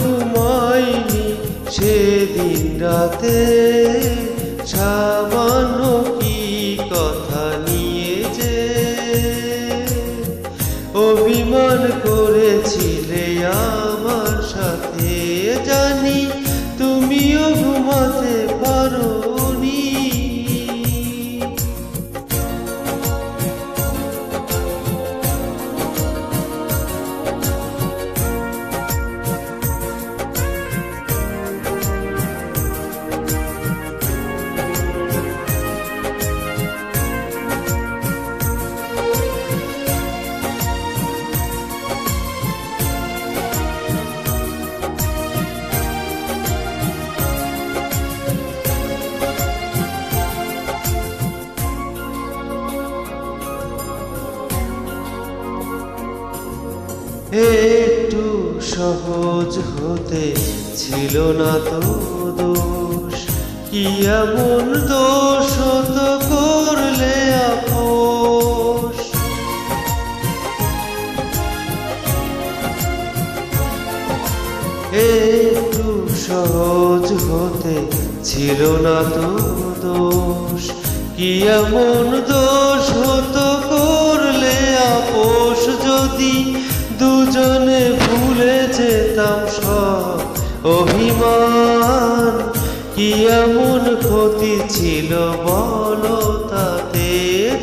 ঘুমাইনি সেদিন রাতে, সামান্য কি কথা নিয়ে যে অভিমান করেছিলে আমার সাথে। জানি তুমিও ঘুমাতে পারোনি। একটু সহজ হতে ছিল না তো দোষ, কি এমন দোষ তো করলে আপোষ। একটু সহজ হতে ছিল না তো দোষ, কি এমন দোষ হতো করলে আপোষ। যদি দুজনে ভুলে যেতাম সব অভিমান, কি এমন ক্ষতি ছিল বলো তাতে।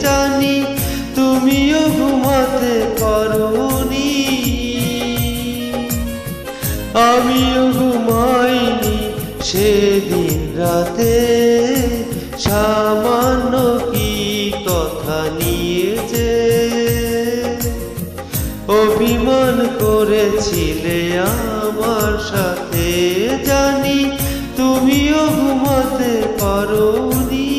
জানি তুমিও ঘুমাতে পারোনি, আমিও ঘুমাইনি সেদিন রাতে, সামান্য কি কথা নিয়ে যে অভিমান করেছিলে আমার সাথে। জানি তুমিও ঘুমাতে পারোনি।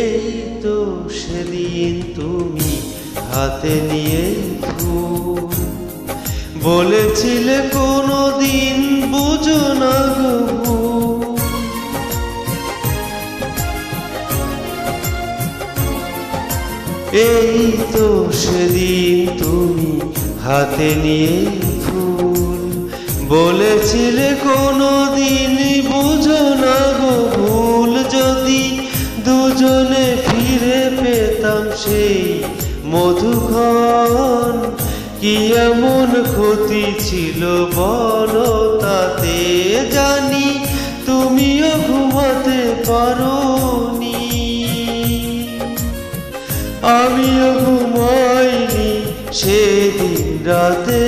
এই তো সেদিন তুমি হাতে নিয়ে ফুল, বলেছিলে কোনোদিন বুঝো না গো ভুল। এই তো সেদিন তুমি হাতে নিয়ে ফুল, বলেছিলে কোনোদিন বুঝো না গো ভুল। যদি দুজনে ফিরে পেতাম সেই মধুক্ষণ, কি এমন ক্ষতি ছিল বলো তাতে। জানি তুমিও ঘুমাতে পারোনি, আমিও ঘুমাইনি সেদিন রাতে,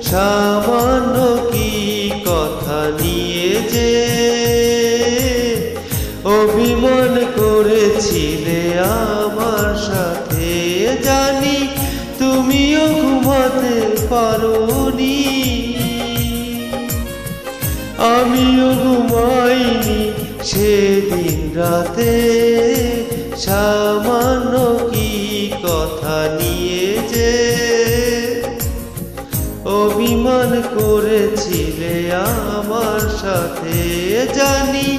সামান্য কি কথা নিয়ে যে অভিমান করেছিলে আমার সাথে। জানি তুমিও ঘুমাতে পারোনি, আমিও ঘুমাইনি সেদিন রাতে, সামান্য কি কথা নিয়ে যে অভিমান করেছিলে আমার সাথে। জানি